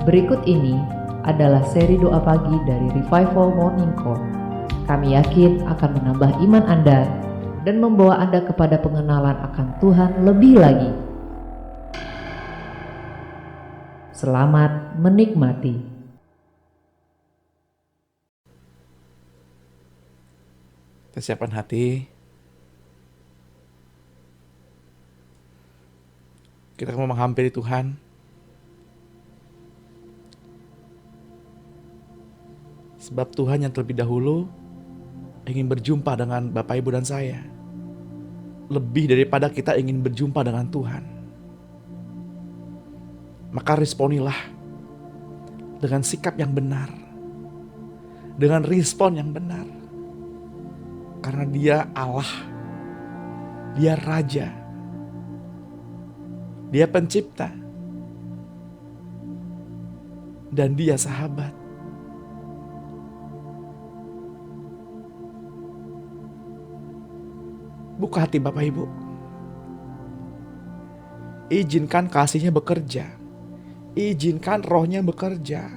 Berikut ini adalah seri doa pagi dari Revival Morning Call. Kami yakin akan menambah iman Anda dan membawa Anda kepada pengenalan akan Tuhan lebih lagi. Selamat menikmati. Kita siapkan hati. Kita mau menghampiri Tuhan. Sebab Tuhan yang terlebih dahulu ingin berjumpa dengan Bapak, Ibu, dan saya. Lebih daripada kita ingin berjumpa dengan Tuhan. Maka responilah dengan sikap yang benar. Dengan respon yang benar. Karena Dia Allah. Dia Raja. Dia Pencipta. Dan Dia Sahabat. Buka hati Bapak Ibu. Izinkan kasih-Nya bekerja. Izinkan Roh-Nya bekerja.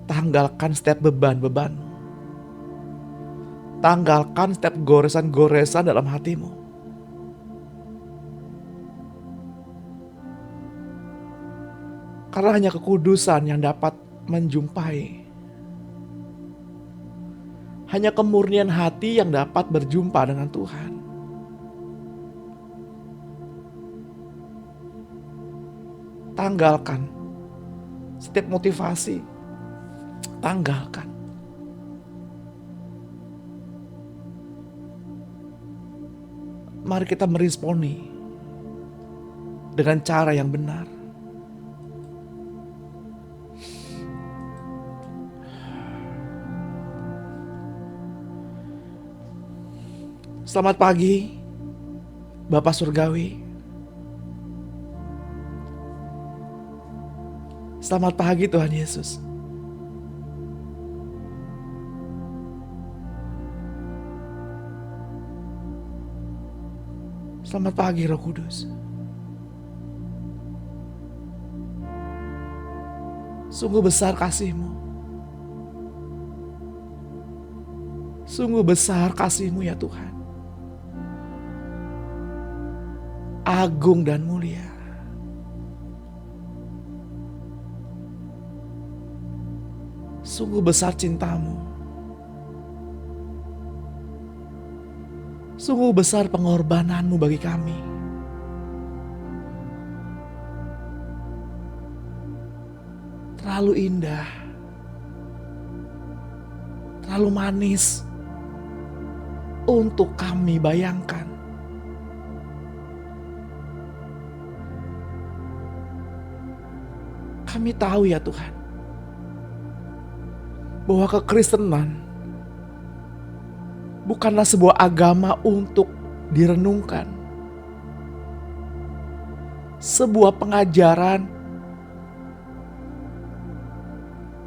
Tanggalkan setiap beban-bebanmu. Tanggalkan setiap goresan-goresan dalam hatimu. Karena hanya kekudusan yang dapat menjumpai. Hanya kemurnian hati yang dapat berjumpa dengan Tuhan. Tanggalkan setiap motivasi. Tanggalkan. Mari kita meresponi dengan cara yang benar. Selamat pagi, Bapak Surgawi. Selamat pagi Tuhan Yesus. Selamat pagi Roh Kudus. Sungguh besar kasih-Mu. Sungguh besar kasih-Mu ya Tuhan. Agung dan mulia. Sungguh besar cinta-Mu. Sungguh besar pengorbanan-Mu bagi kami. Terlalu indah. Terlalu manis untuk kami bayangkan. Kami tahu ya Tuhan, bahwa kekristenan bukanlah sebuah agama untuk direnungkan. Sebuah pengajaran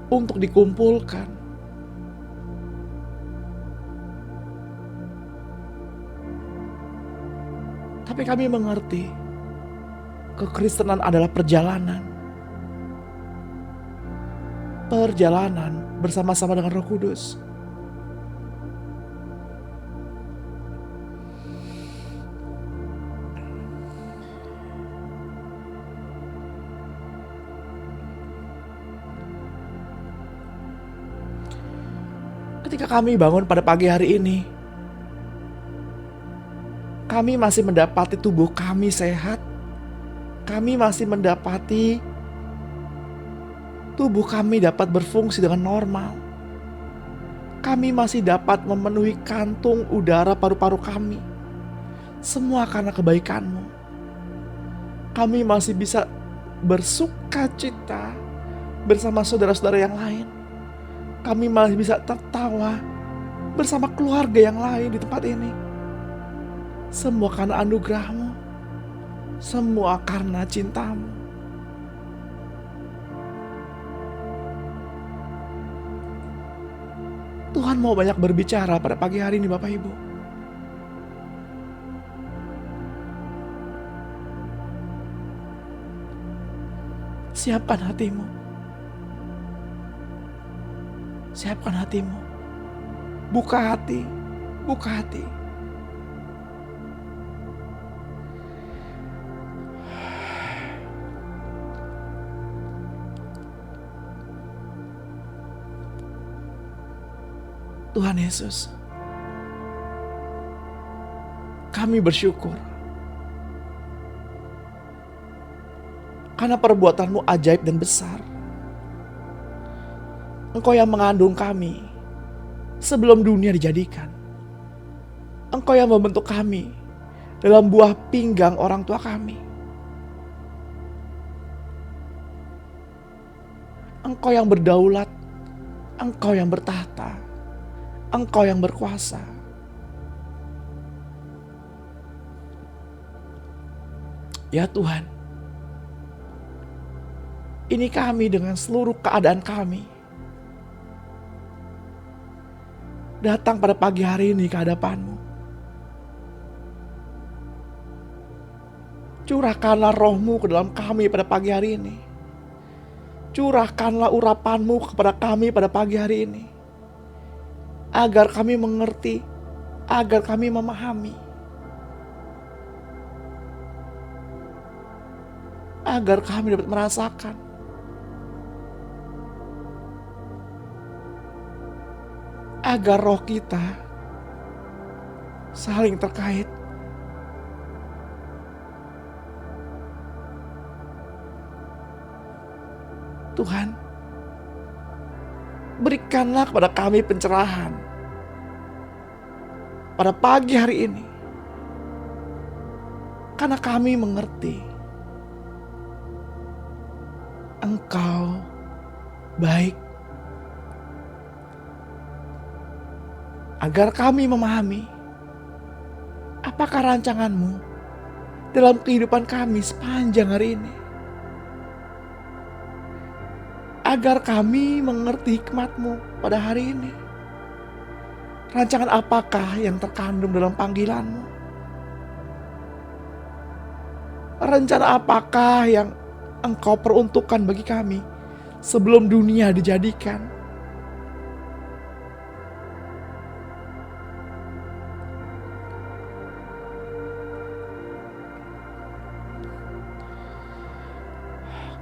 untuk dikumpulkan. Tapi kami mengerti, kekristenan adalah perjalanan. Perjalanan bersama-sama dengan Roh Kudus. Ketika kami bangun pada pagi hari ini, kami masih mendapati tubuh kami sehat. Kami masih mendapati tubuh kami dapat berfungsi dengan normal. Kami masih dapat memenuhi kantung udara paru-paru kami. Semua karena kebaikan-Mu. Kami masih bisa bersuka cita bersama saudara-saudara yang lain. Kami masih bisa tertawa bersama keluarga yang lain di tempat ini. Semua karena anugerah-Mu. Semua karena cinta-Mu. Tuhan mau banyak berbicara pada pagi hari ini Bapak Ibu. Siapkan hatimu. Siapkan hatimu. Buka hati. Buka hati. Tuhan Yesus, kami bersyukur karena perbuatan-Mu ajaib dan besar. Engkau yang mengandung kami sebelum dunia dijadikan. Engkau yang membentuk kami dalam buah pinggang orang tua kami. Engkau yang berdaulat, Engkau yang bertahta, Engkau yang berkuasa. Ya Tuhan, ini kami dengan seluruh keadaan kami datang pada pagi hari ini ke hadapan-Mu. Curahkanlah roh-Mu ke dalam kami pada pagi hari ini. Curahkanlah urapan-Mu kepada kami pada pagi hari ini. Agar kami mengerti, agar kami memahami. Agar kami dapat merasakan. Agar roh kita saling terkait. Tuhan, berikanlah kepada kami pencerahan pada pagi hari ini. Karena kami mengerti Engkau baik. Agar kami memahami apakah rancangan-Mu dalam kehidupan kami sepanjang hari ini. Agar kami mengerti hikmat-Mu pada hari ini. Rancangan apakah yang terkandung dalam panggilan-Mu? Rencana apakah yang Engkau peruntukkan bagi kami sebelum dunia dijadikan?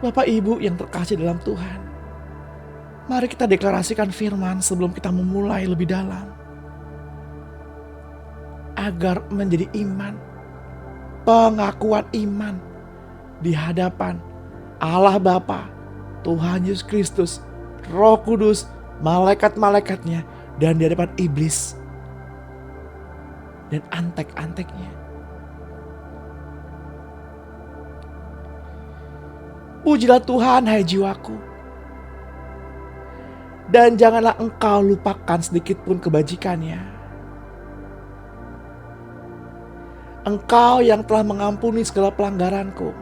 Bapak Ibu yang terkasih dalam Tuhan, mari kita deklarasikan firman sebelum kita memulai lebih dalam. Agar menjadi iman, pengakuan iman di hadapan Allah Bapa, Tuhan Yesus Kristus, Roh Kudus, malaikat-malaikatnya, dan di hadapan iblis dan antek-anteknya. Pujilah Tuhan, hai jiwaku. Dan janganlah engkau lupakan sedikit pun kebajikannya. Engkau yang telah mengampuni segala pelanggaranku.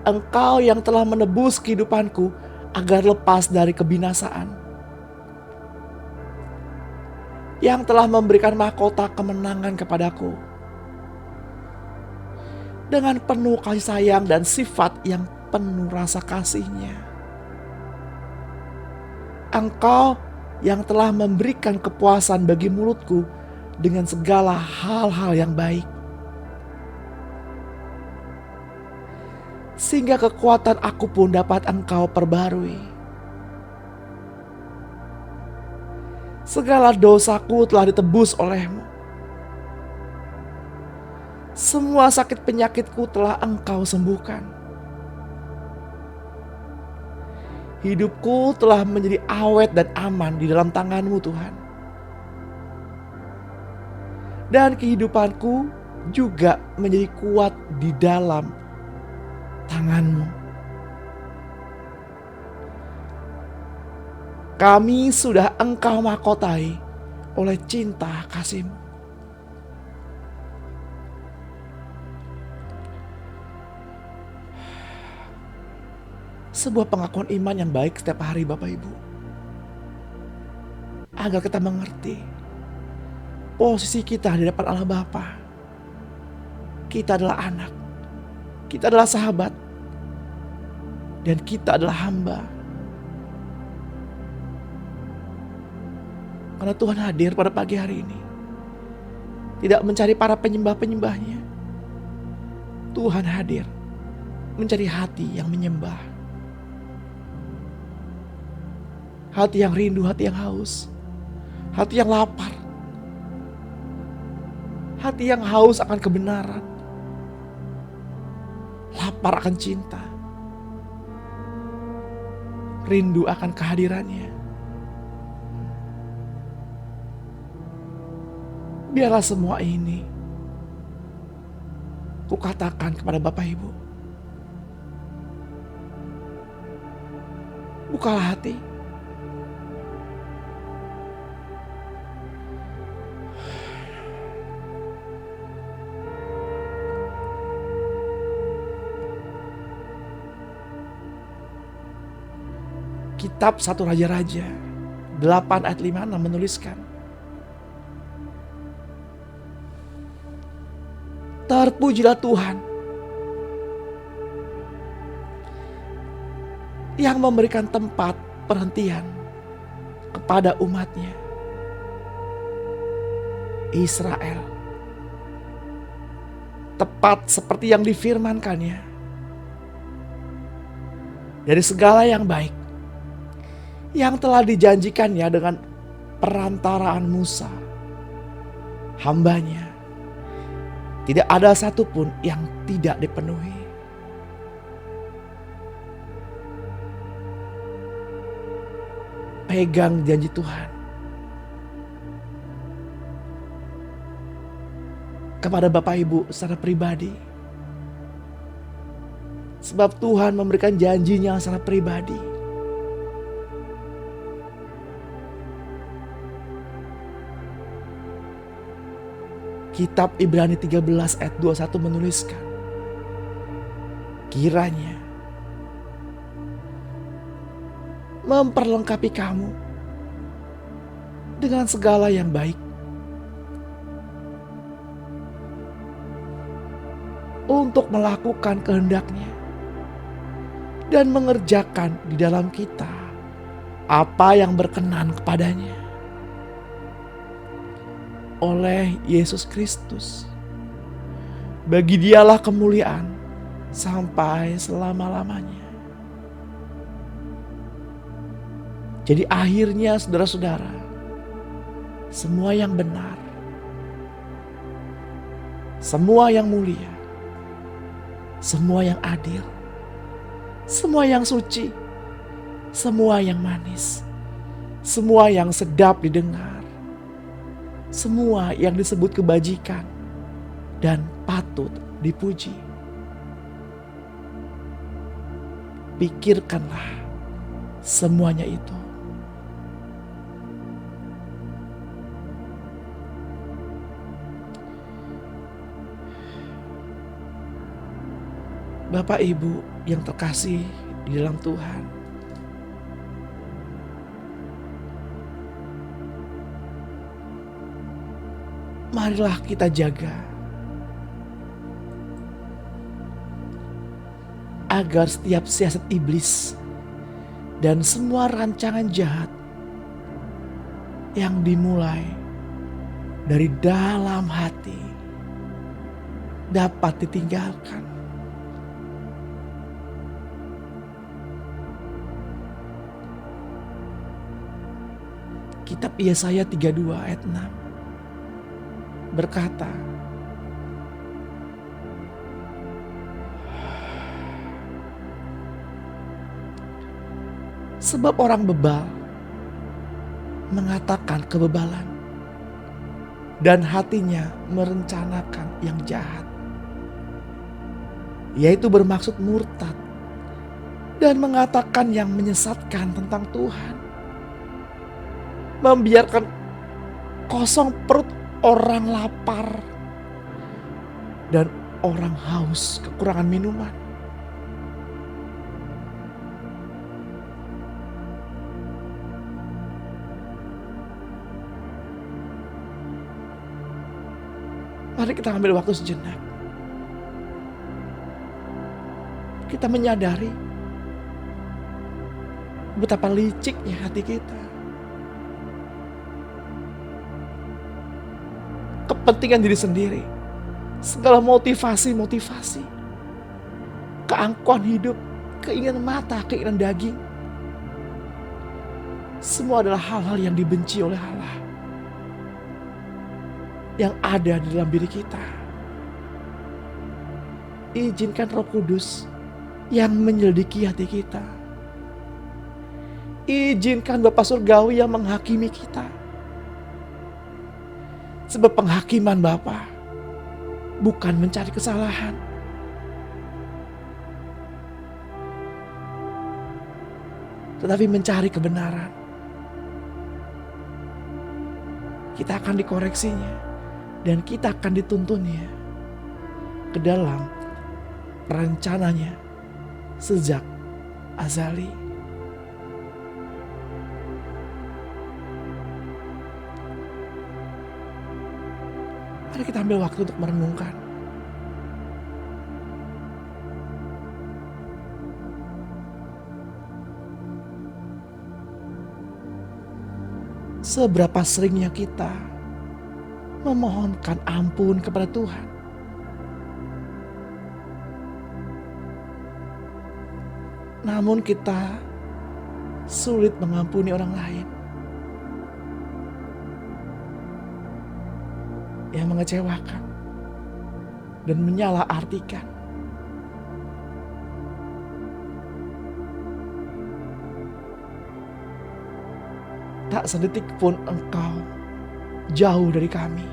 Engkau yang telah menebus kehidupanku agar lepas dari kebinasaan. Yang telah memberikan mahkota kemenangan kepadaku. Dengan penuh kasih sayang dan sifat yang penuh rasa kasih-Nya. Engkau yang telah memberikan kepuasan bagi mulutku dengan segala hal-hal yang baik. Sehingga kekuatan aku pun dapat Engkau perbarui. Segala dosaku telah ditebus oleh-Mu. Semua sakit penyakitku telah Engkau sembuhkan. Hidupku telah menjadi awet dan aman di dalam tangan-Mu, Tuhan. Dan kehidupanku juga menjadi kuat di dalam tangan-Mu. Kami sudah Engkau mahkotai oleh cinta kasih-Mu. Sebuah pengakuan iman yang baik setiap hari, Bapak Ibu. Agar kita mengerti posisi kita di depan Allah Bapa. Kita adalah anak. Kita adalah sahabat. dan kita adalah hamba. Karena Tuhan hadir pada pagi hari ini, tidak mencari para penyembah-penyembahnya. Tuhan hadir mencari hati yang menyembah, hati yang rindu, hati yang haus, hati yang lapar, hati yang haus akan kebenaran, lapar akan cinta, rindu akan kehadirannya. Biarlah semua ini kukatakan kepada Bapak Ibu. Bukalah hati. Kitab 1 Raja-Raja 8 ayat 5-6 menuliskan, terpujilah Tuhan yang memberikan tempat perhentian kepada umatnya Israel, tepat seperti yang difirmankannya, dari segala yang baik yang telah dijanjikannya dengan perantaraan Musa hambanya. Tidak ada satupun yang tidak dipenuhi. Pegang janji Tuhan kepada Bapak Ibu secara pribadi. Sebab Tuhan memberikan janjinya secara pribadi. Kitab Ibrani 13 ayat 21 menuliskan, kiranya memperlengkapi kamu dengan segala yang baik, untuk melakukan kehendaknya dan mengerjakan di dalam kita apa yang berkenan kepadanya. Oleh Yesus Kristus, bagi Dialah kemuliaan sampai selama-lamanya. Jadi akhirnya saudara-saudara, semua yang benar, semua yang mulia, semua yang adil, semua yang suci, semua yang manis, semua yang sedap didengar, semua yang disebut kebajikan dan patut dipuji, pikirkanlah semuanya itu. Bapak Ibu yang terkasih di dalam Tuhan, marilah kita jaga agar setiap siasat iblis dan semua rancangan jahat yang dimulai dari dalam hati dapat ditinggalkan. Kitab Yesaya 32 ayat 6 berkata, sebab orang bebal mengatakan kebebalan dan hatinya merencanakan yang jahat, yaitu bermaksud murtad dan mengatakan yang menyesatkan tentang Tuhan, membiarkan kosong perut orang lapar dan orang haus kekurangan minuman. Mari kita ambil waktu sejenak. Kita menyadari betapa liciknya hati kita. Kepentingan diri sendiri, segala motivasi, keangkuhan hidup, keinginan mata, keinginan daging, semua adalah hal-hal yang dibenci oleh Allah, yang ada di dalam diri kita. Izinkan Roh Kudus yang menyelidiki hati kita. Izinkan Bapa Surgawi yang menghakimi kita. Sebab penghakiman Bapa bukan mencari kesalahan, tetapi mencari kebenaran. Kita akan dikoreksinya dan kita akan dituntunnya ke dalam rencananya sejak azali. Mari kita ambil waktu untuk merenungkan. Seberapa seringnya kita memohonkan ampun kepada Tuhan. Namun kita sulit mengampuni orang lain. Yang mengecewakan dan menyalahartikan. Tak sedetik pun Engkau jauh dari kami.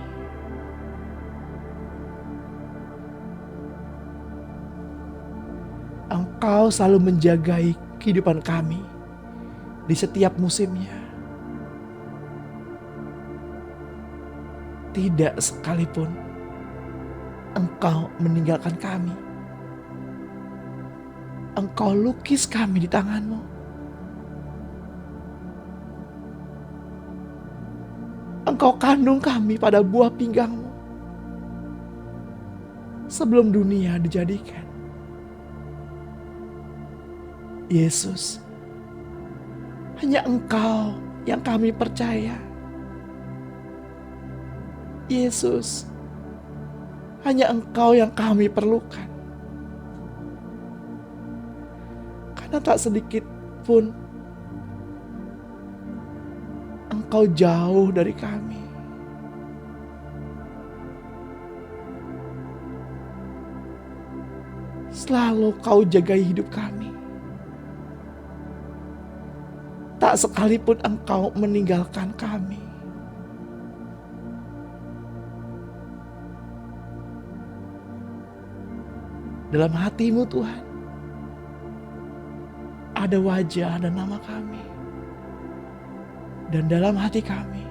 Engkau selalu menjagai kehidupan kami di setiap musimnya. Tidak sekalipun Engkau meninggalkan kami. Engkau lukis kami di tangan-Mu. Engkau kandung kami pada buah pinggang-Mu sebelum dunia dijadikan. Yesus, hanya Engkau yang kami percaya. Yesus, hanya Engkau yang kami perlukan. Karena tak sedikit pun Engkau jauh dari kami. Selalu Kau jagai hidup kami. Tak sekalipun Engkau meninggalkan kami. Dalam hati-Mu Tuhan, ada wajah dan nama kami. Dan dalam hati kami,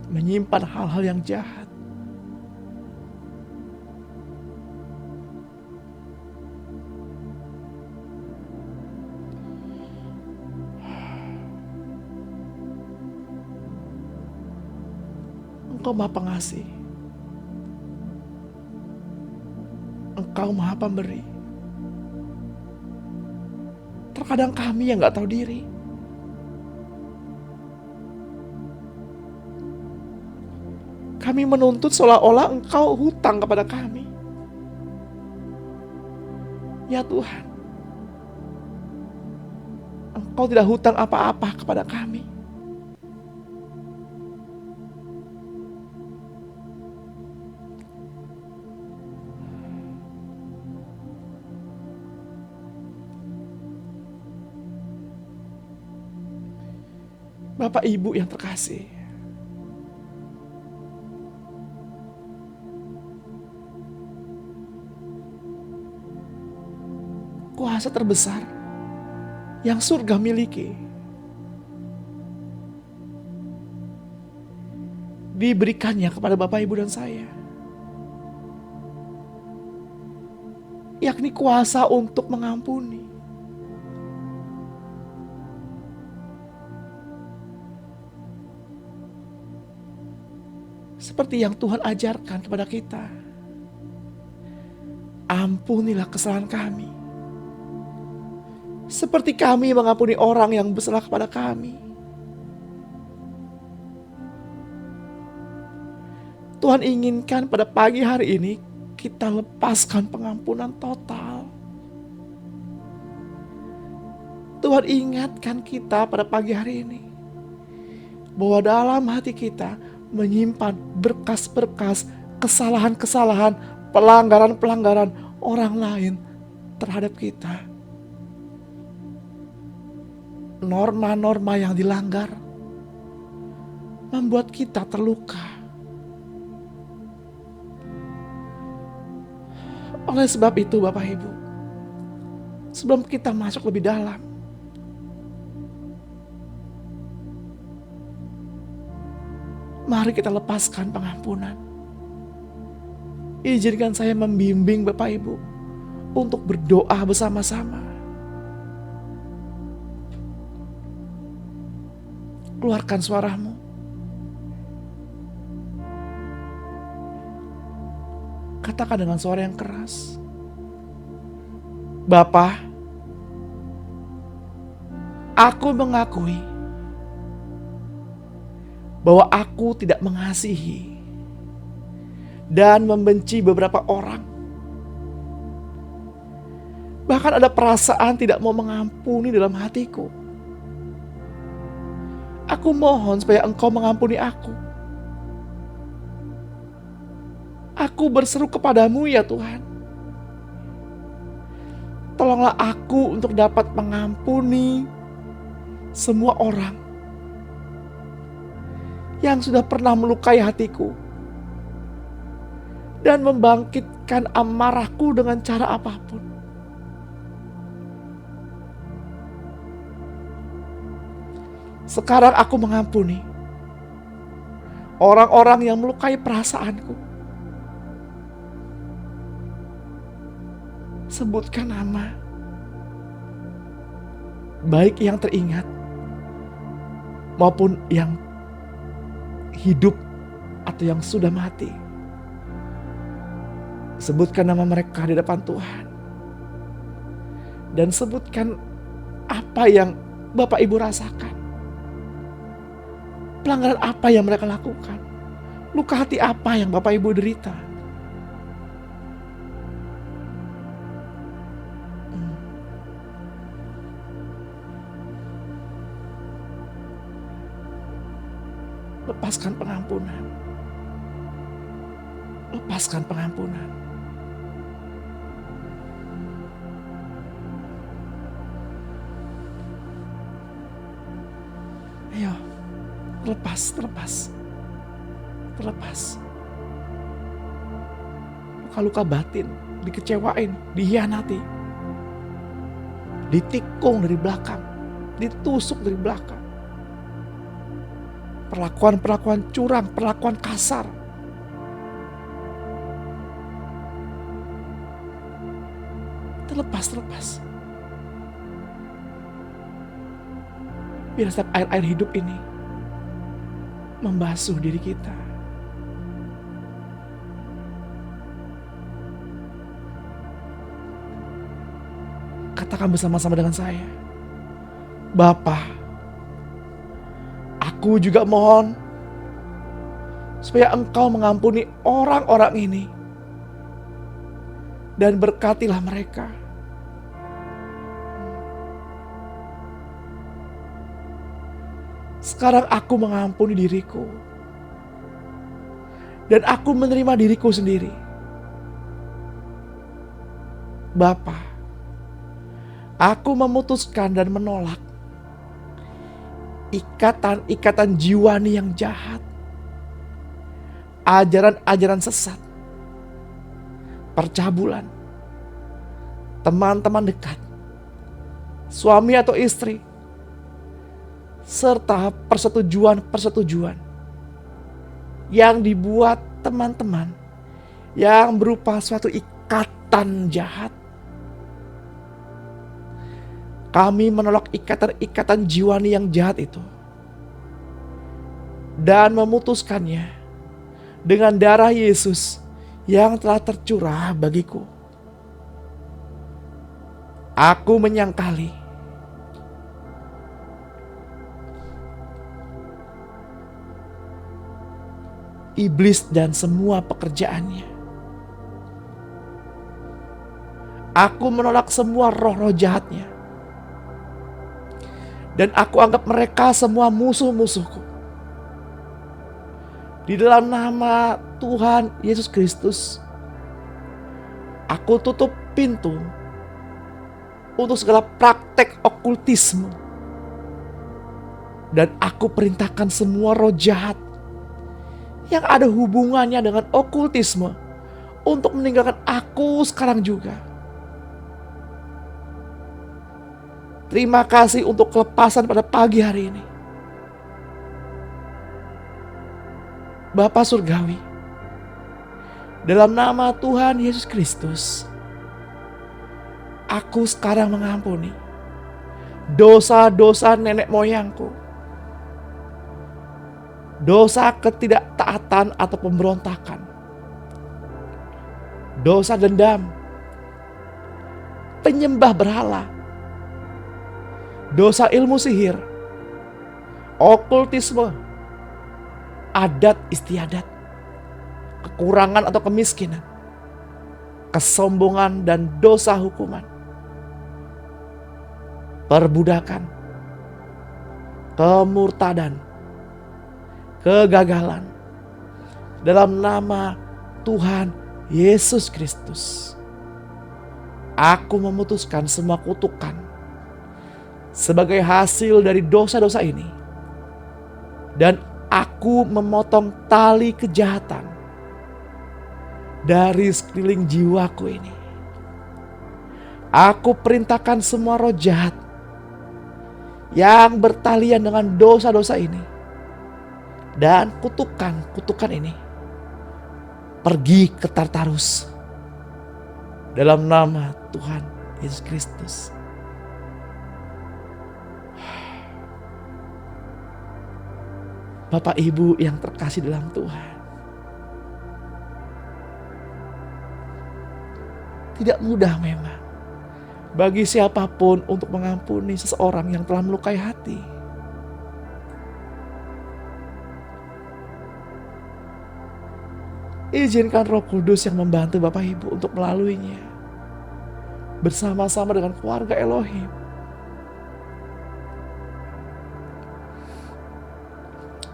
menyimpan hal-hal yang jahat. Engkau Maha Pengasih. Engkau Maha Pemberi. Terkadang kami yang gak tahu diri. Kami menuntut seolah-olah Engkau hutang kepada kami. Ya Tuhan, Engkau tidak hutang apa-apa kepada kami. Bapak Ibu yang terkasih, kuasa terbesar yang surga miliki diberikannya kepada Bapak Ibu dan saya, yakni kuasa untuk mengampuni. seperti yang Tuhan ajarkan kepada kita. Ampunilah kesalahan kami, seperti kami mengampuni orang yang bersalah kepada kami. Tuhan inginkan pada pagi hari ini kita lepaskan pengampunan total. Tuhan ingatkan kita pada pagi hari ini bahwa dalam hati kita menyimpan berkas-berkas kesalahan-kesalahan, pelanggaran-pelanggaran orang lain terhadap kita. Norma-norma yang dilanggar membuat kita terluka. Oleh sebab itu Bapak Ibu, sebelum kita masuk lebih dalam, mari kita lepaskan pengampunan. Izinkan saya membimbing Bapak Ibu untuk berdoa bersama-sama. Keluarkan suaramu. Katakan dengan suara yang keras. Bapa, aku mengakui bahwa aku tidak mengasihi dan membenci beberapa orang. Bahkan ada perasaan tidak mau mengampuni dalam hatiku. Aku mohon supaya Engkau mengampuni aku. Aku berseru kepadamu ya Tuhan. Tolonglah aku untuk dapat mengampuni semua orang yang sudah pernah melukai hatiku dan membangkitkan amarahku dengan cara apapun. Sekarang aku mengampuni orang-orang yang melukai perasaanku. Sebutkan nama, baik yang teringat maupun yang hidup atau yang sudah mati. Sebutkan nama mereka di depan Tuhan. Dan sebutkan apa yang Bapak Ibu rasakan. Pelanggaran apa yang mereka lakukan. Luka hati apa yang Bapak Ibu derita. Lepaskan pengampunan. Lepaskan pengampunan. Ayo, terlepas. Luka-luka batin, dikecewain, dihianati, ditikung dari belakang, ditusuk dari belakang. Perlakuan-perlakuan curang, perlakuan kasar. Terlepas. Biar setiap air-air hidup ini membasuh diri kita. Katakan bersama-sama dengan saya. Bapa, aku juga mohon supaya Engkau mengampuni orang-orang ini dan berkatilah mereka. Sekarang aku mengampuni diriku dan aku menerima diriku sendiri. Bapa, aku memutuskan dan menolak ikatan-ikatan jiwani yang jahat, ajaran-ajaran sesat, percabulan, teman-teman dekat, suami atau istri, serta persetujuan-persetujuan yang dibuat teman-teman yang berupa suatu ikatan jahat. Kami menolak ikatan-ikatan jiwani yang jahat itu dan memutuskannya dengan darah Yesus yang telah tercurah bagiku. Aku menyangkali iblis dan semua pekerjaannya. Aku menolak semua roh-roh jahatnya. Dan aku anggap mereka semua musuh-musuhku. Di dalam nama Tuhan Yesus Kristus, aku tutup pintu untuk segala praktek okultisme. Dan aku perintahkan semua roh jahat yang ada hubungannya dengan okultisme untuk meninggalkan aku sekarang juga. Terima kasih untuk kelepasan pada pagi hari ini. Bapa Surgawi, dalam nama Tuhan Yesus Kristus, aku sekarang mengampuni dosa-dosa nenek moyangku, dosa ketidaktaatan atau pemberontakan, dosa dendam, penyembah berhala, dosa ilmu sihir, okultisme, adat istiadat, kekurangan atau kemiskinan, kesombongan dan dosa hukuman, perbudakan, kemurtadan, kegagalan. Dalam nama Tuhan Yesus Kristus, aku memutuskan semua kutukan sebagai hasil dari dosa-dosa ini. Dan aku memotong tali kejahatan dari sekeliling jiwaku ini. Aku perintahkan semua roh jahat yang bertalian dengan dosa-dosa ini dan kutukan ini pergi ke Tartarus dalam nama Tuhan Yesus Kristus. Bapak Ibu yang terkasih dalam Tuhan, tidak mudah memang bagi siapapun untuk mengampuni seseorang yang telah melukai hati. Izinkan Roh Kudus yang membantu Bapak Ibu untuk melaluinya bersama-sama dengan keluarga Elohim.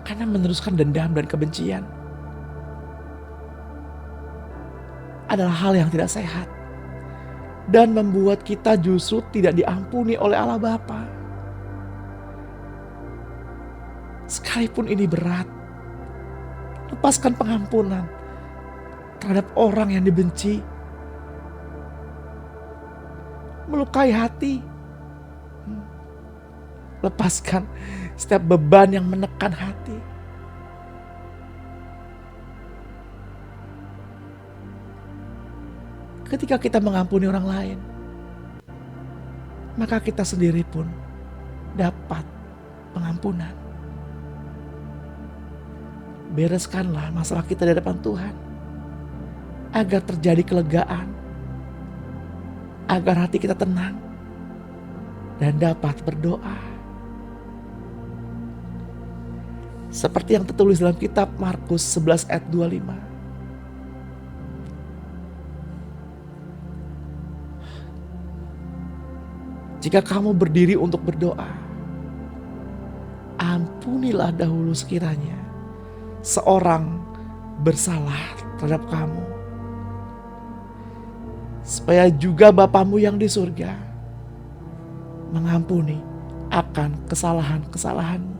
Karena meneruskan dendam dan kebencian adalah hal yang tidak sehat dan membuat kita justru tidak diampuni oleh Allah Bapa. Sekalipun ini berat, lepaskan pengampunan terhadap orang yang dibenci, melukai hati. Lepaskan setiap beban yang menekan hati. Ketika kita mengampuni orang lain, maka kita sendiri pun dapat pengampunan. Bereskanlah masalah kita di hadapan Tuhan, agar terjadi kelegaan, agar hati kita tenang dan dapat berdoa. Seperti yang tertulis dalam kitab Markus 11 ayat 25. Jika kamu berdiri untuk berdoa, ampunilah dahulu sekiranya seorang bersalah terhadap kamu, supaya juga Bapamu yang di surga mengampuni akan kesalahan-kesalahanmu.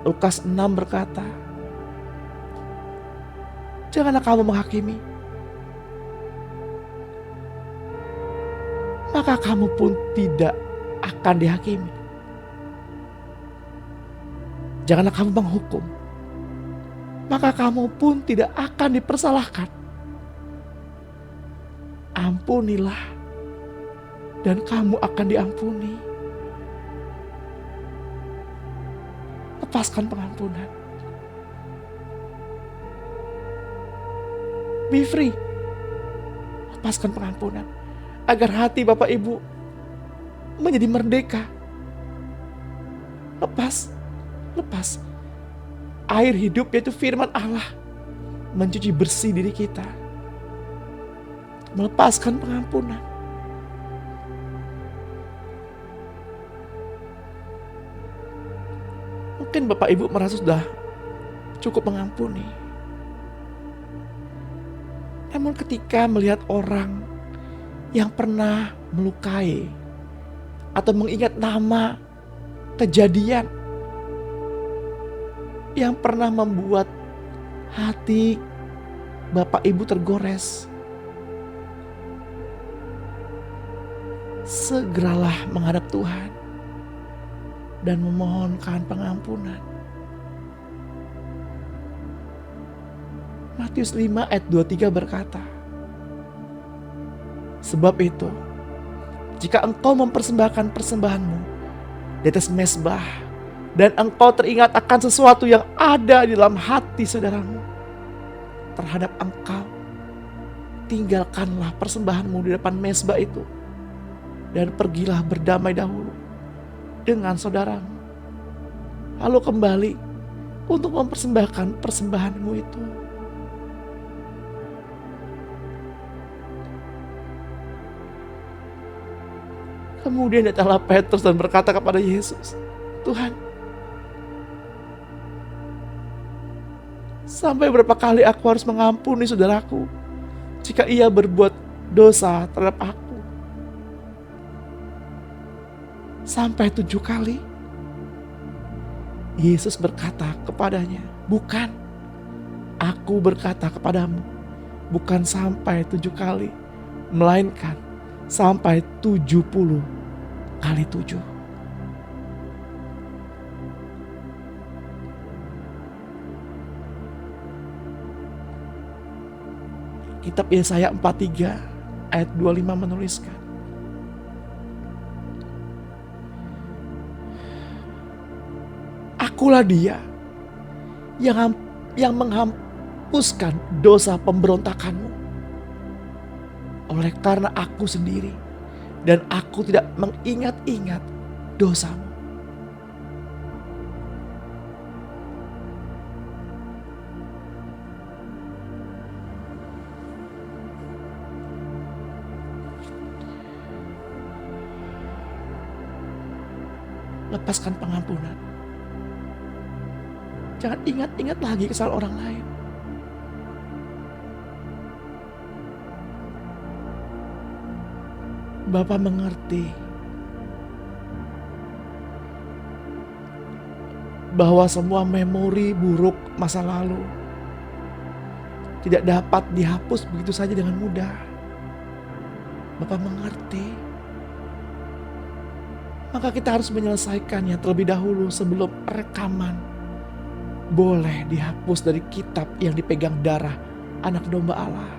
Lukas 6 berkata, janganlah kamu menghakimi, maka kamu pun tidak akan dihakimi. Janganlah kamu menghukum, maka kamu pun tidak akan dipersalahkan. Ampunilah, dan kamu akan diampuni. lepaskan pengampunan. Be free. Lepaskan pengampunan. Agar hati Bapak Ibu menjadi merdeka. Lepas. Air hidup yaitu firman Allah mencuci bersih diri kita. Melepaskan pengampunan. Mungkin Bapak Ibu merasa sudah cukup mengampuni. Namun ketika melihat orang yang pernah melukai atau mengingat nama kejadian yang pernah membuat hati Bapak Ibu tergores, segeralah menghadap Tuhan dan memohonkan pengampunan. Matius 5 ayat 23 berkata, sebab itu, jika engkau mempersembahkan persembahanmu di atas mezbah, dan engkau teringat akan sesuatu yang ada di dalam hati saudaramu terhadap engkau, tinggalkanlah persembahanmu di depan mezbah itu, dan pergilah berdamai dahulu dengan saudaramu. Lalu kembali untuk mempersembahkan persembahanmu itu. Kemudian datanglah Petrus dan berkata kepada Yesus, Tuhan, sampai berapa kali aku harus mengampuni saudaraku jika ia berbuat dosa terhadap aku? Sampai 7 kali? Yesus berkata kepadanya, bukan. Aku berkata kepadamu, bukan sampai 7 kali, melainkan sampai 70 kali 7. Kitab Yesaya 43 ayat 25 menuliskan, Akulah dia yang menghapuskan dosa pemberontakanmu, oleh karena aku sendiri, dan aku tidak mengingat-ingat dosamu. Lepaskan pengampunan. Jangan ingat-ingat lagi kesalahan orang lain. Bapa mengerti bahwa semua memori buruk masa lalu tidak dapat dihapus begitu saja dengan mudah. Bapa mengerti. Maka kita harus menyelesaikannya terlebih dahulu sebelum rekaman boleh dihapus dari kitab yang dipegang darah anak domba Allah.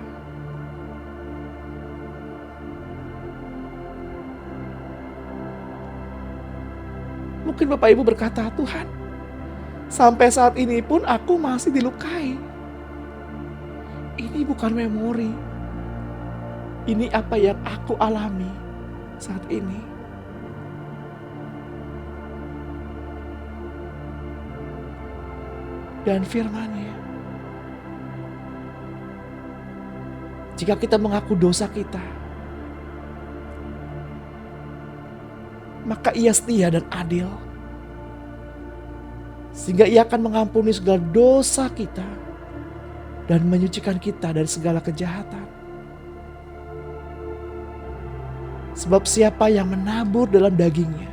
Mungkin Bapak Ibu berkata, Tuhan, sampai saat ini pun aku masih dilukai. Ini bukan memori. Ini apa yang aku alami saat ini. Dan firman-Nya, jika kita mengaku dosa kita, maka Ia setia dan adil, sehingga Ia akan mengampuni segala dosa kita dan menyucikan kita dari segala kejahatan. Sebab siapa yang menabur dalam dagingnya,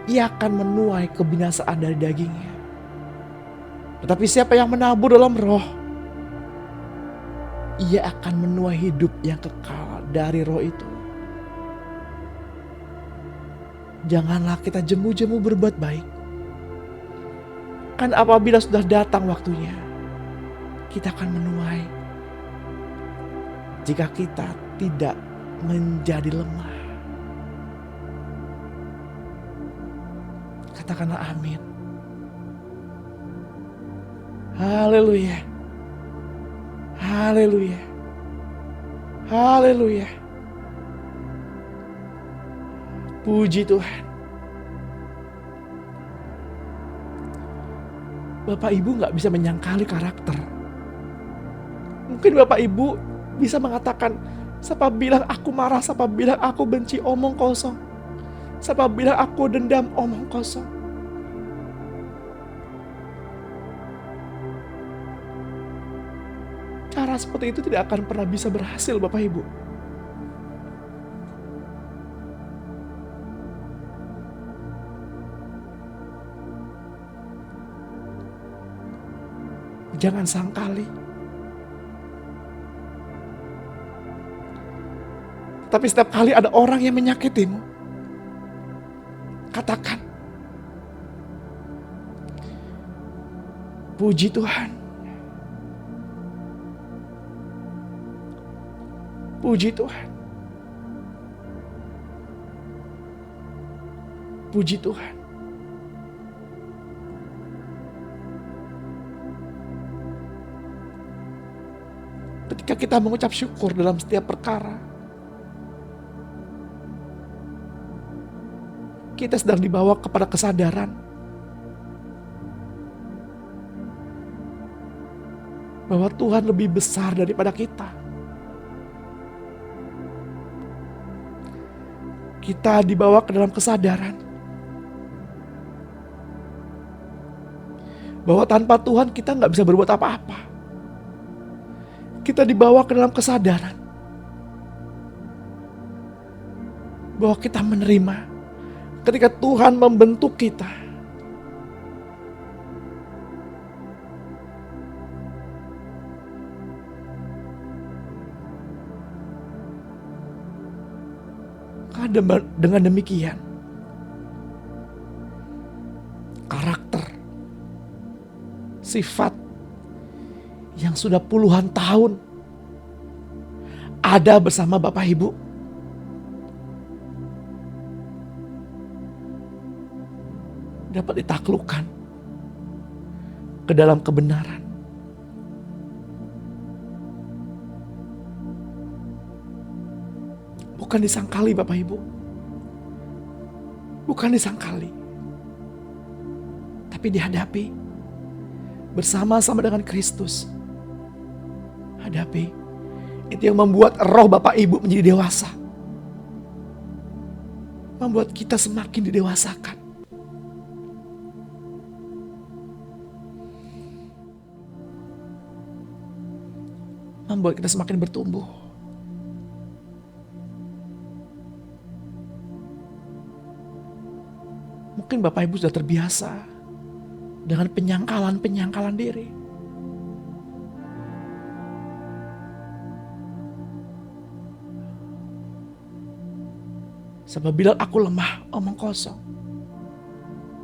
ia akan menuai kebinasaan dari dagingnya. Tetapi siapa yang menabur dalam roh, ia akan menuai hidup yang kekal dari roh itu. Janganlah kita jemu-jemu berbuat baik. Kan apabila sudah datang waktunya, kita akan menuai. Jika kita tidak menjadi lemah. Katakanlah amin. Haleluya. Haleluya. Haleluya. Puji Tuhan. Bapak Ibu gak bisa menyangkali karakter. Mungkin Bapak Ibu bisa mengatakan, siapa bilang aku marah, siapa bilang aku benci, omong kosong. Siapa bilang aku dendam, omong kosong. Cara seperti itu tidak akan pernah bisa berhasil Bapak Ibu. Jangan sangkali. Tapi setiap kali ada orang yang menyakitimu, katakan, puji Tuhan. Puji Tuhan. Puji Tuhan. Ketika kita mengucap syukur dalam setiap perkara, kita sedang dibawa kepada kesadaran bahwa Tuhan lebih besar daripada kita. Kita dibawa ke dalam kesadaran bahwa tanpa Tuhan kita nggak bisa berbuat apa-apa. Kita dibawa ke dalam kesadaran bahwa kita menerima ketika Tuhan membentuk kita. Karena dengan demikian, karakter, sifat yang sudah puluhan tahun ada bersama Bapak Ibu, dapat ditaklukkan ke dalam kebenaran. Bukan disangkali Bapak Ibu, bukan disangkali, tapi dihadapi bersama-sama dengan Kristus. Hadapi. Itu yang membuat roh Bapak Ibu menjadi dewasa. Membuat kita semakin didewasakan. Membuat kita semakin bertumbuh. Mungkin Bapak Ibu sudah terbiasa dengan penyangkalan-penyangkalan diri. Siapa bilang aku lemah, omong kosong.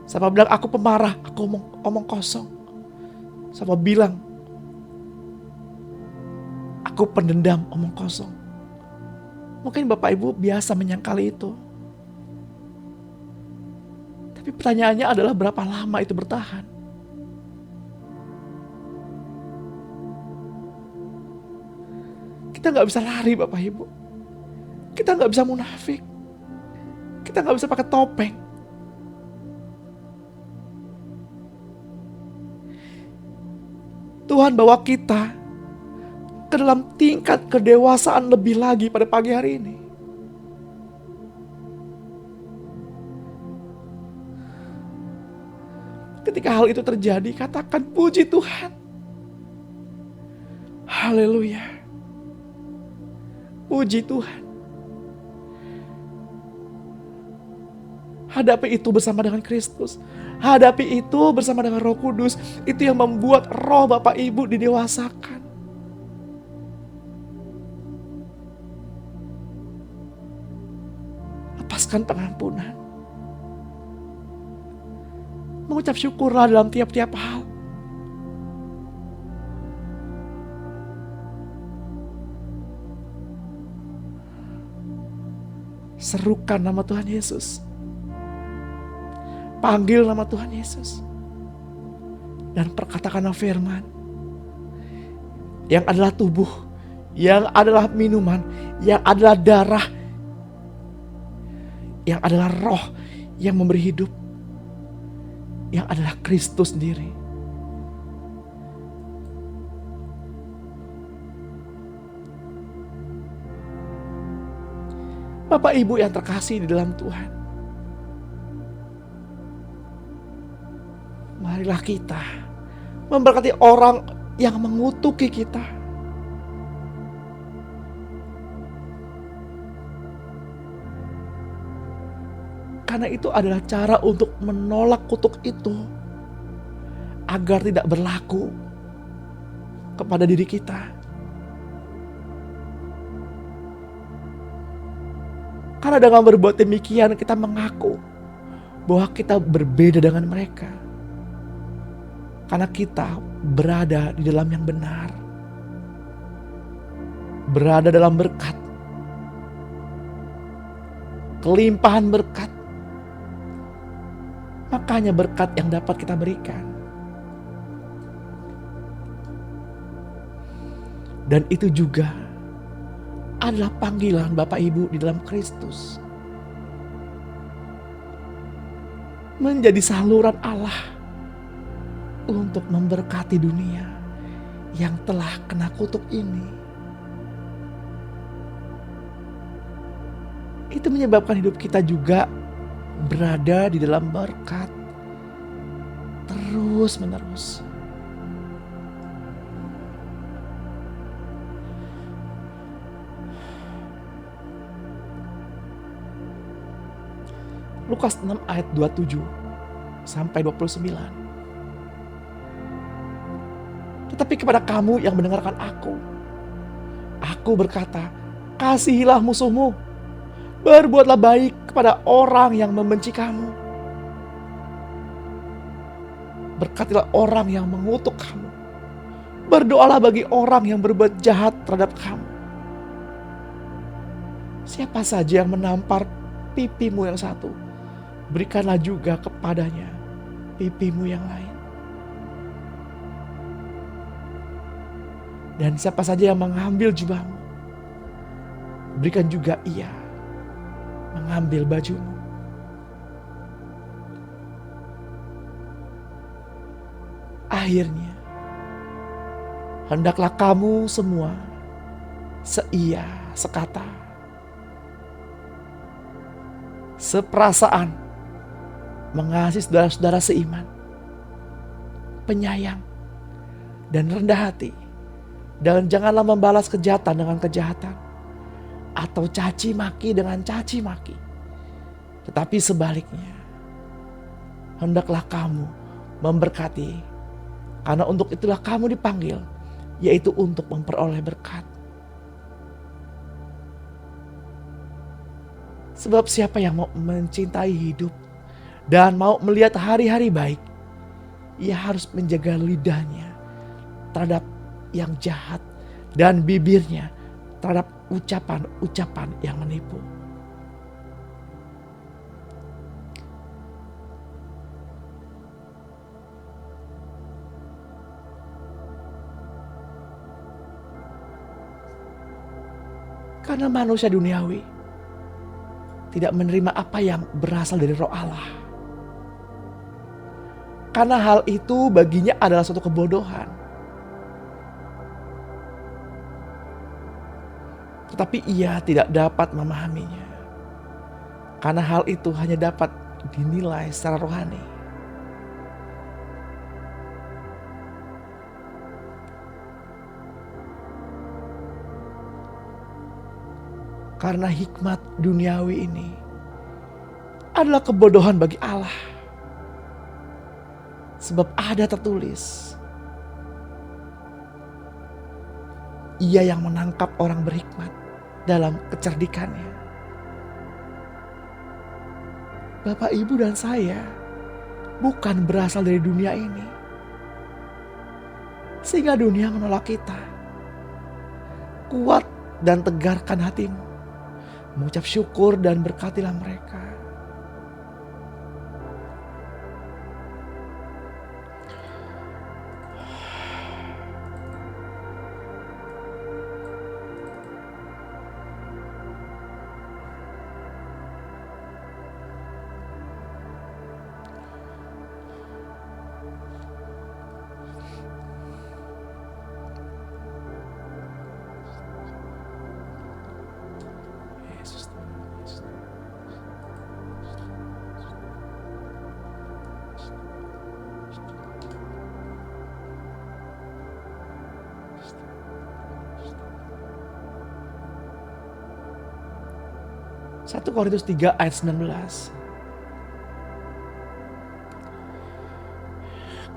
Siapa bilang aku pemarah, aku omong kosong. Siapa bilang aku pendendam, omong kosong. Mungkin Bapak Ibu biasa menyangkali itu. Tapi pertanyaannya adalah berapa lama itu bertahan? Kita gak bisa lari Bapak Ibu. Kita gak bisa munafik. Kita gak bisa pakai topeng. Tuhan bawa kita ke dalam tingkat kedewasaan lebih lagi pada pagi hari ini. Ketika hal itu terjadi, katakan puji Tuhan. Haleluya. Puji Tuhan. Hadapi itu bersama dengan Kristus. Hadapi itu bersama dengan Roh Kudus. Itu yang membuat roh Bapak Ibu didewasakan. Lepaskan pengampunan. Mengucap syukurlah dalam tiap-tiap hal. Serukan nama Tuhan Yesus. Panggil nama Tuhan Yesus. dan perkatakanlah firman yang adalah tubuh, yang adalah minuman, yang adalah darah, yang adalah roh yang memberi hidup, yang adalah Kristus sendiri. Bapak Ibu yang terkasih di dalam Tuhan, marilah kita memberkati orang yang mengutuki kita. Karena itu adalah cara untuk menolak kutuk itu agar tidak berlaku kepada diri kita. Karena dengan berbuat demikian kita mengaku bahwa kita berbeda dengan mereka. Karena kita berada di dalam yang benar. Berada dalam berkat. Kelimpahan berkat. Makanya berkat yang dapat kita berikan. Dan itu juga adalah panggilan Bapak Ibu di dalam Kristus. Menjadi saluran Allah untuk memberkati dunia yang telah kena kutuk ini. Itu menyebabkan hidup kita juga berada di dalam berkat terus menerus. Lukas 6 ayat 27 sampai 29. Tetapi kepada kamu yang mendengarkan aku berkata, kasihilah musuhmu, berbuatlah baik kepada orang yang membenci kamu, berkatilah orang yang mengutuk kamu, berdoalah bagi orang yang berbuat jahat terhadap kamu. Siapa saja yang menampar pipimu yang satu, berikanlah juga kepadanya pipimu yang lain. Dan siapa saja yang mengambil jubahmu, berikan juga ia mengambil bajumu. Akhirnya, hendaklah kamu semua seia, sekata, seperasaan, mengasihi saudara-saudara seiman, penyayang, dan rendah hati. Dan janganlah membalas kejahatan dengan kejahatan, atau caci maki dengan caci maki. Tetapi sebaliknya, hendaklah kamu memberkati, karena untuk itulah kamu dipanggil, yaitu untuk memperoleh berkat. Sebab siapa yang mau mencintai hidup dan mau melihat hari-hari baik, ia harus menjaga lidahnya terhadap yang jahat dan bibirnya terhadap ucapan-ucapan yang menipu. Karena manusia duniawi tidak menerima apa yang berasal dari Roh Allah. Karena hal itu baginya adalah suatu kebodohan. Tetapi ia tidak dapat memahaminya. Karena hal itu hanya dapat dinilai secara rohani. Karena hikmat duniawi ini adalah kebodohan bagi Allah. Sebab ada tertulis, ia yang menangkap orang berhikmat dalam kecerdikannya. Bapak, Ibu, dan saya bukan berasal dari dunia ini, sehingga dunia menolak kita. Kuat dan tegarkan hatimu, mengucap syukur dan berkatilah mereka. 1 Korintus 3 ayat 19.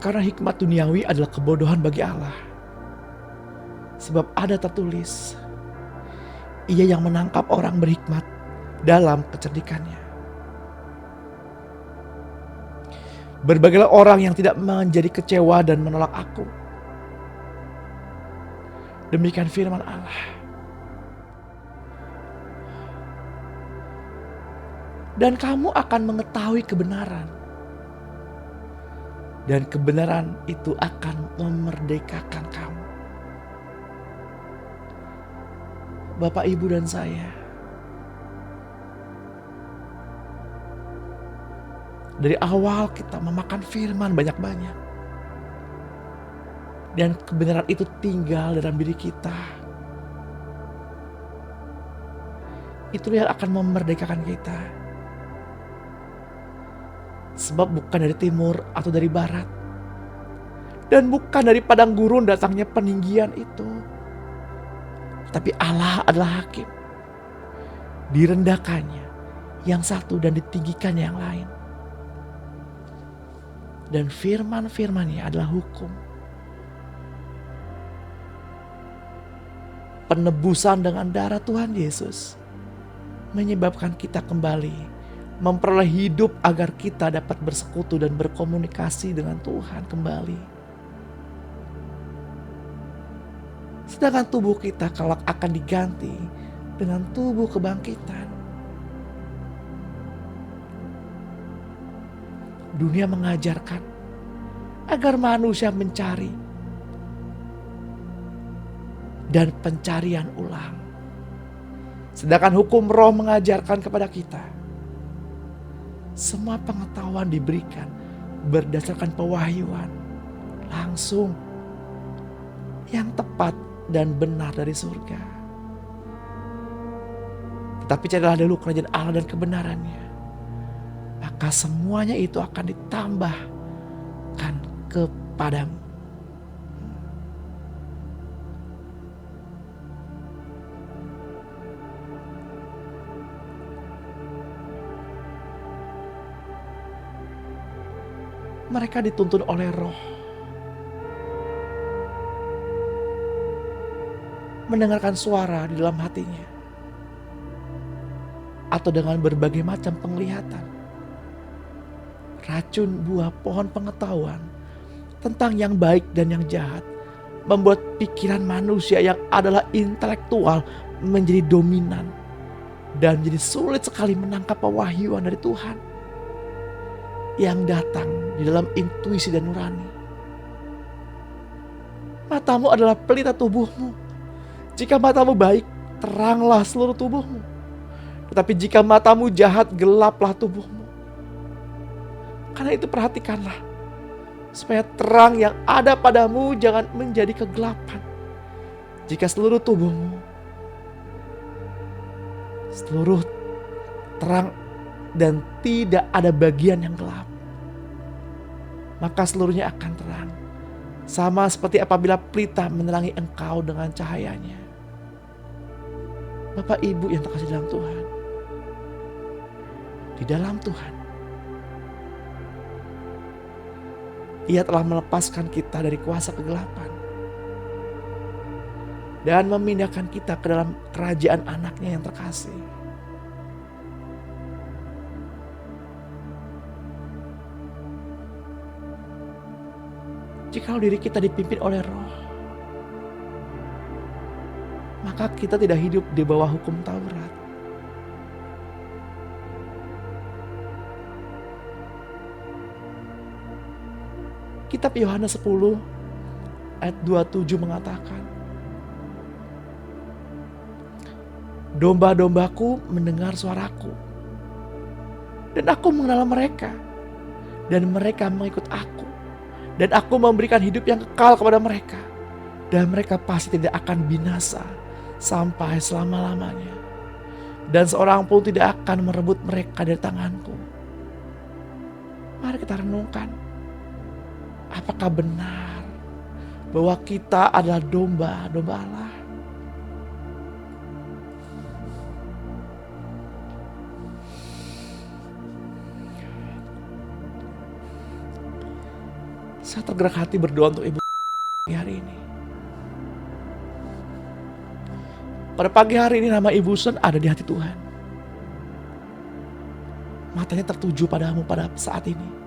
Karena hikmat duniawi adalah kebodohan bagi Allah. Sebab ada tertulis, Ia yang menangkap orang berhikmat dalam kecerdikannya. Berbagailah orang yang tidak menjadi kecewa dan menolak aku. Demikian firman Allah. Dan kamu akan mengetahui kebenaran. Dan kebenaran itu akan memerdekakan kamu. Bapak, Ibu, dan saya, dari awal kita memakan firman banyak-banyak. Dan kebenaran itu tinggal dalam diri kita. Itulah yang akan memerdekakan kita. Sebab bukan dari timur atau dari barat. Dan bukan dari padang gurun datangnya peninggian itu. Tapi Allah adalah hakim. Direndahkannya yang satu dan ditinggikannya yang lain. Dan firman-firmannya adalah hukum. Penebusan dengan darah Tuhan Yesus menyebabkan kita kembali memperoleh hidup agar kita dapat bersekutu dan berkomunikasi dengan Tuhan kembali. Sedangkan tubuh kita kelak akan diganti dengan tubuh kebangkitan. Dunia mengajarkan agar manusia mencari dan pencarian ulang. Sedangkan hukum roh mengajarkan kepada kita, semua pengetahuan diberikan berdasarkan pewahyuan langsung yang tepat dan benar dari surga. Tetapi carilah dulu kerajaan Allah dan kebenarannya, maka semuanya itu akan ditambahkan kepadamu. Mereka dituntun oleh roh. Mendengarkan suara di dalam hatinya. Atau dengan berbagai macam penglihatan. Racun buah pohon pengetahuan tentang yang baik dan yang jahat membuat pikiran manusia yang adalah intelektual menjadi dominan. Dan menjadi sulit sekali menangkap pewahyuan dari Tuhan yang datang di dalam intuisi dan nurani. Matamu adalah pelita tubuhmu. Jika matamu baik, teranglah seluruh tubuhmu. Tetapi jika matamu jahat, gelaplah tubuhmu. Karena itu perhatikanlah, supaya terang yang ada padamu jangan menjadi kegelapan. Jika seluruh tubuhmu, seluruh terang dan tidak ada bagian yang gelap, maka seluruhnya akan terang. Sama seperti apabila pelita menerangi engkau dengan cahayanya. Bapak Ibu yang terkasih dalam Tuhan, di dalam Tuhan, Ia telah melepaskan kita dari kuasa kegelapan dan memindahkan kita ke dalam kerajaan anaknya yang terkasih. Jikalau diri kita dipimpin oleh roh, maka kita tidak hidup di bawah hukum Taurat. Kitab Yohanes 10 ayat 27 mengatakan, domba-dombaku mendengar suaraku, dan aku mengenal mereka, dan mereka mengikut aku. Dan aku memberikan hidup yang kekal kepada mereka. Dan mereka pasti tidak akan binasa sampai selama-lamanya. Dan seorang pun tidak akan merebut mereka dari tanganku. Mari kita renungkan. Apakah benar bahwa kita adalah domba-domba Allah? Saya tergerak hati berdoa untuk Ibu hari ini. Pada pagi hari ini nama Ibu Susan ada di hati Tuhan. Matanya tertuju padamu pada saat ini.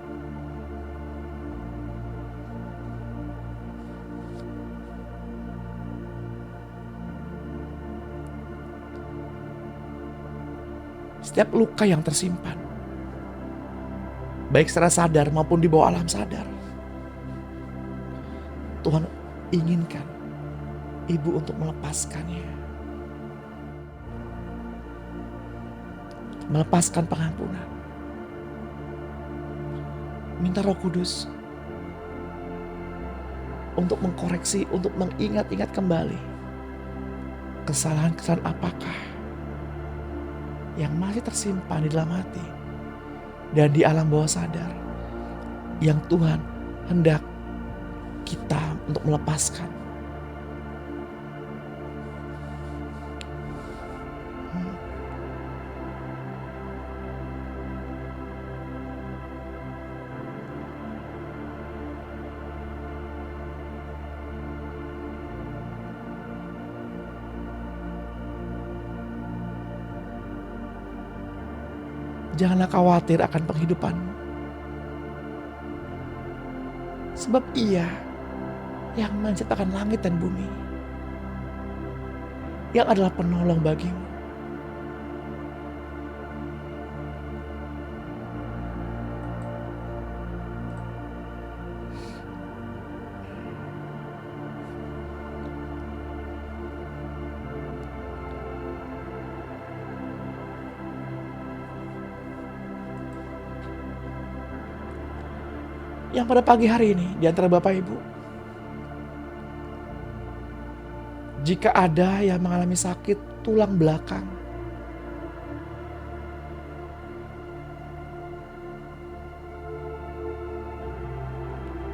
Setiap luka yang tersimpan, baik secara sadar maupun di bawah alam sadar, Tuhan inginkan Ibu untuk melepaskannya. Melepaskan pengampunan. Minta Roh Kudus untuk mengkoreksi, untuk mengingat-ingat kembali kesalahan-kesalahan apakah yang masih tersimpan di dalam hati dan di alam bawah sadar yang Tuhan hendak kita untuk melepaskan. Janganlah khawatir akan penghidupanmu. Sebab Ia yang menciptakan langit dan bumi, yang adalah penolong bagimu. Yang pada pagi hari ini di antara Bapak Ibu, jika ada yang mengalami sakit tulang belakang,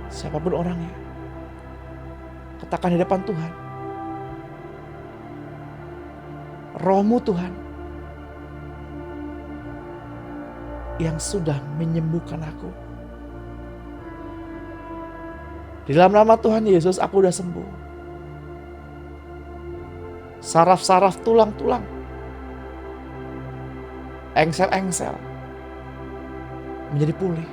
siapapun orangnya, katakan di depan Tuhan, Roh-Mu Tuhan yang sudah menyembuhkan aku. Di dalam nama Tuhan Yesus aku udah sembuh. Saraf-saraf tulang-tulang, engsel-engsel menjadi pulih.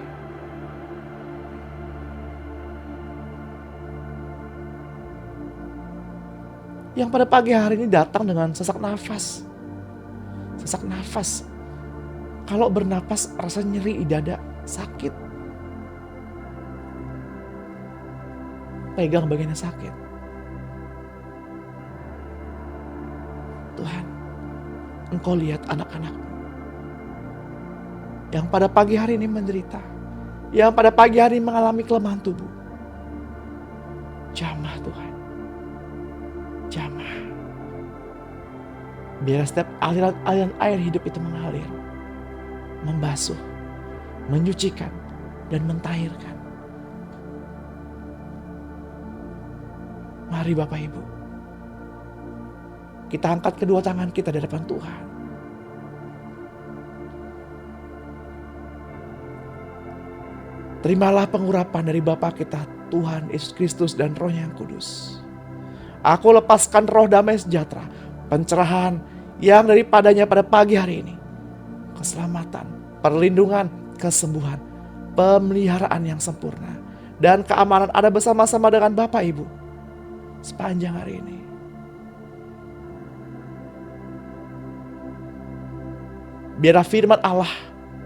Yang pada pagi hari ini datang dengan sesak nafas. Sesak nafas. Kalau bernapas rasa nyeri di dada, sakit. Pegang bagian yang sakit. Tuhan, Engkau lihat anak-anak-Mu yang pada pagi hari ini menderita, yang pada pagi hari ini mengalami kelemahan tubuh. Jamah Tuhan, jamah. Biar setiap aliran air hidup itu mengalir, membasuh, menyucikan, dan mentahirkan. Mari Bapak Ibu, kita angkat kedua tangan kita di hadapan Tuhan. Terimalah pengurapan dari Bapa kita, Tuhan Yesus Kristus dan Roh-Nya yang kudus. Aku lepaskan roh damai sejahtera, pencerahan yang daripadanya pada pagi hari ini. Keselamatan, perlindungan, kesembuhan, pemeliharaan yang sempurna, dan keamanan ada bersama-sama dengan Bapak Ibu sepanjang hari ini. Biarlah firman Allah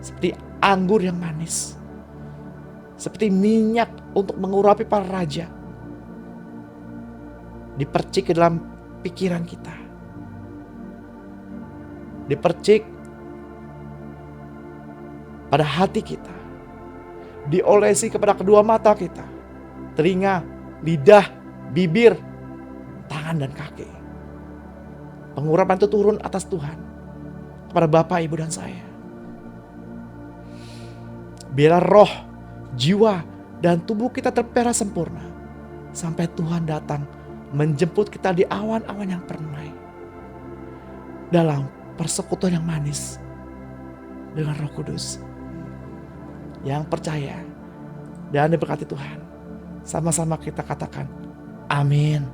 seperti anggur yang manis, seperti minyak untuk mengurapi para raja, dipercik ke dalam pikiran kita, dipercik pada hati kita, diolesi kepada kedua mata kita, telinga, lidah, bibir, tangan dan kaki. Pengurapan itu turun atas Tuhan kepada Bapak, Ibu dan saya. Biarlah roh, jiwa, dan tubuh kita terpelihara sempurna sampai Tuhan datang menjemput kita di awan-awan yang permai dalam persekutuan yang manis dengan Roh Kudus yang percaya dan diberkati Tuhan. Sama-sama kita katakan, amin.